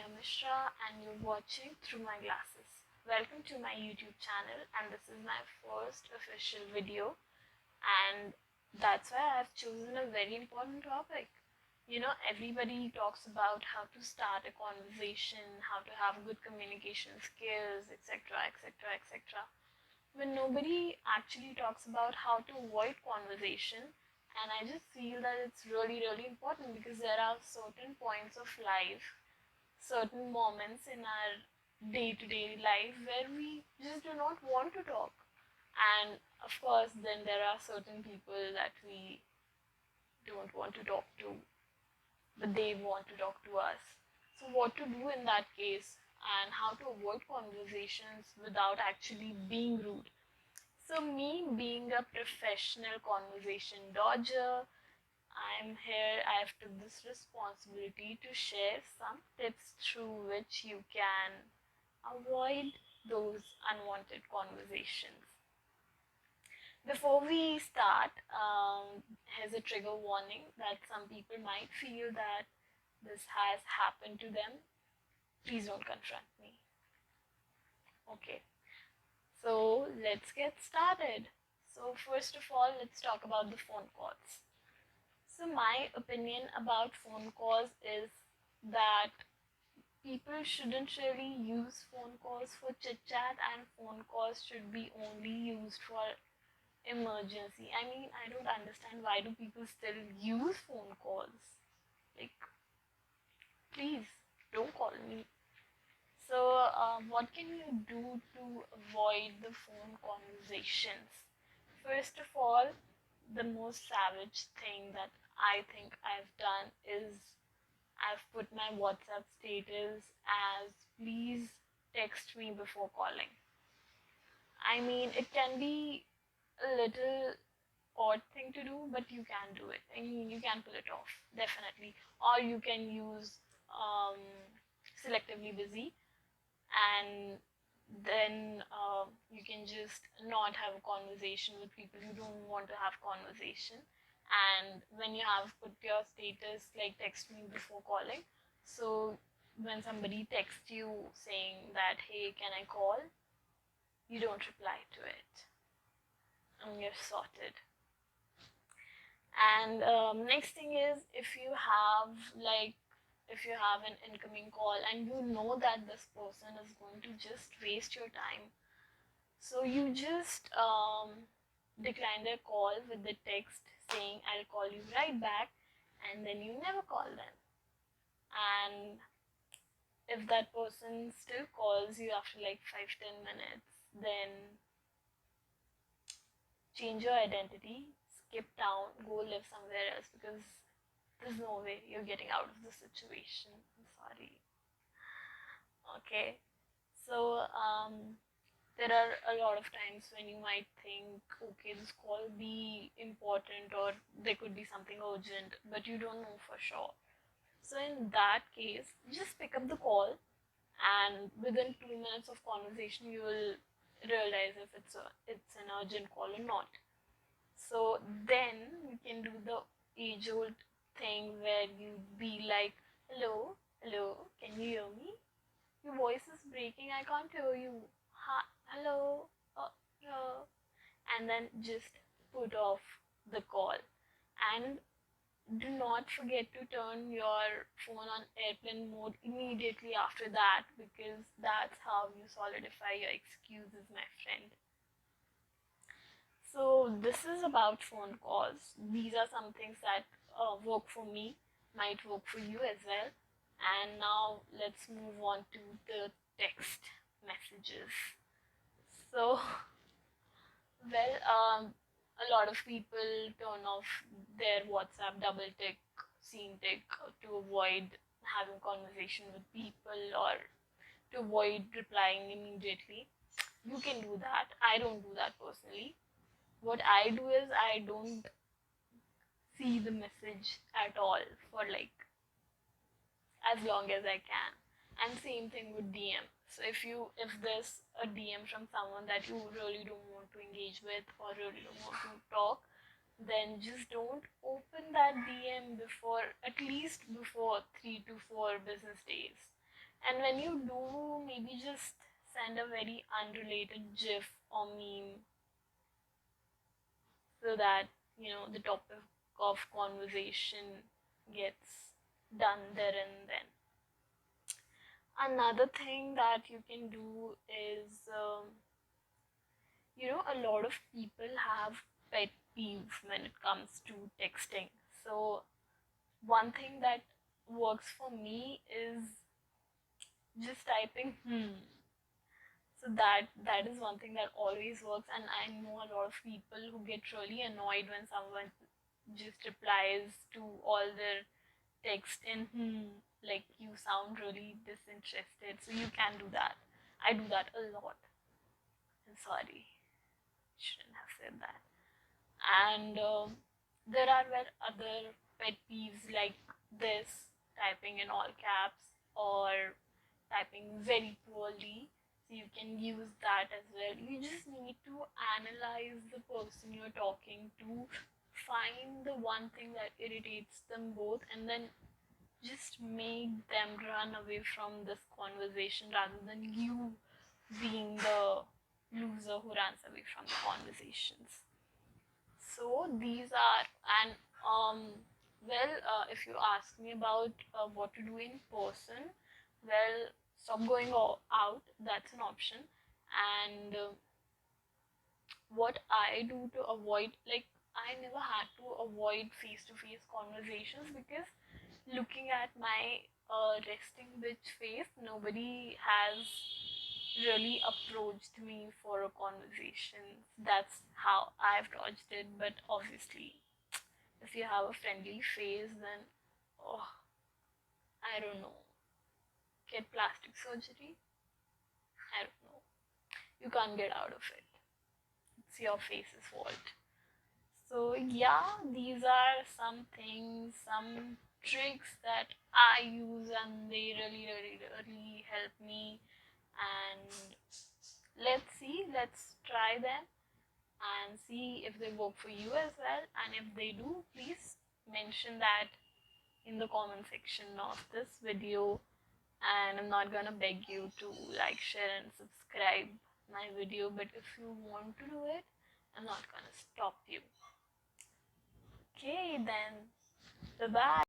am Mishra and you're watching Through My Glasses. Welcome to my YouTube channel, and this is my first official video, and that's why I've chosen a very important topic. Everybody talks about how to start a conversation, how to have good communication skills, etc., etc., etc. But nobody actually talks about how to avoid conversation, and I just feel that it's really, really important because there are certain points of life, certain moments in our day-to-day life where we just do not want to talk. And of course, then there are certain people that we don't want to talk to, but they want to talk to us. So, what to do in that case, and how to avoid conversations without actually being rude. So, me being a professional conversation dodger, I'm here, I have took this responsibility to share some tips through which you can avoid those unwanted conversations. Before we start, here's a trigger warning that some people might feel that this has happened to them. Please don't confront me. Okay, so let's get started. So, first of all, let's talk about the phone calls. So my opinion about phone calls is that people shouldn't really use phone calls for chit chat, and phone calls should be only used for emergency. I mean, I don't understand why do people still use phone calls? Like, please don't call me. So, what can you do to avoid the phone conversations? First of all, the most savage thing that I think I've done is I've put my WhatsApp status as please text me before calling. I mean, it can be a little odd thing to do, but you can do it. I mean, you can pull it off, definitely. Or you can use selectively busy, and then you can just not have a conversation with people you don't want to have conversation. And when you have put your status like text me before calling, so when somebody texts you saying that hey, can I call, you don't reply to it and you're sorted. And next thing is, if you have an incoming call and you know that this person is going to just waste your time, so you just decline their call with the text saying I'll call you right back, and then you never call them. And if that person still calls you after like 5-10 minutes, then change your identity, skip town, go live somewhere else, because there's no way you're getting out of the situation. I'm sorry. Okay, so there are a lot of times when you might think, okay, this call be important or there could be something urgent, but you don't know for sure. So in that case, just pick up the call, and within 2 minutes of conversation, you will realize if it's an urgent call or not. So then you can do the age-old thing where you be like, hello, hello, can you hear me? Your voice is breaking, I can't hear you. Hello, yeah. And then just put off the call. And do not forget to turn your phone on airplane mode immediately after that, because that's how you solidify your excuses, my friend. So this is about phone calls. These are some things that work for me, might work for you as well. And now let's move on to the text messages. So, well, a lot of people turn off their WhatsApp double tick, scene tick to avoid having conversation with people or to avoid replying immediately. You can do that. I don't do that personally. What I do is I don't see the message at all for like as long as I can. And same thing with DM. So if there's a DM from someone that you really don't want to engage with or really don't want to talk, then just don't open that DM before at least before 3 to 4 business days. And when you do, maybe just send a very unrelated GIF or meme so that, the topic of conversation gets done there and then. Another thing that you can do is, a lot of people have pet peeves when it comes to texting. So, one thing that works for me is just typing So that is one thing that always works, and I know a lot of people who get really annoyed when someone just replies to all their text in like you sound really disinterested. So you can do that. I do that a lot. I'm sorry, shouldn't have said that. And there are other pet peeves like this, typing in all caps or typing very poorly. So you can use that as well. You just need to analyze the person you're talking to, find the one thing that irritates them both, and then just make them run away from this conversation rather than you being the loser who runs away from the conversations. So these are, and if you ask me about what to do in person, well, stop going out. That's an option. And what I do to avoid, like, I never had to avoid face-to-face conversations because looking at my resting bitch face, nobody has really approached me for a conversation. That's how I've dodged it. But obviously, if you have a friendly face, then oh, I don't know, get plastic surgery. I don't know. You can't get out of it. It's your face's fault. So yeah, these are some things, some tricks that I use, and they really, really, really help me. And let's try them and see if they work for you as well. And if they do, please mention that in the comment section of this video. And I'm not gonna beg you to like, share, and subscribe my video, but if you want to do it, I'm not gonna stop you. Okay, then bye bye.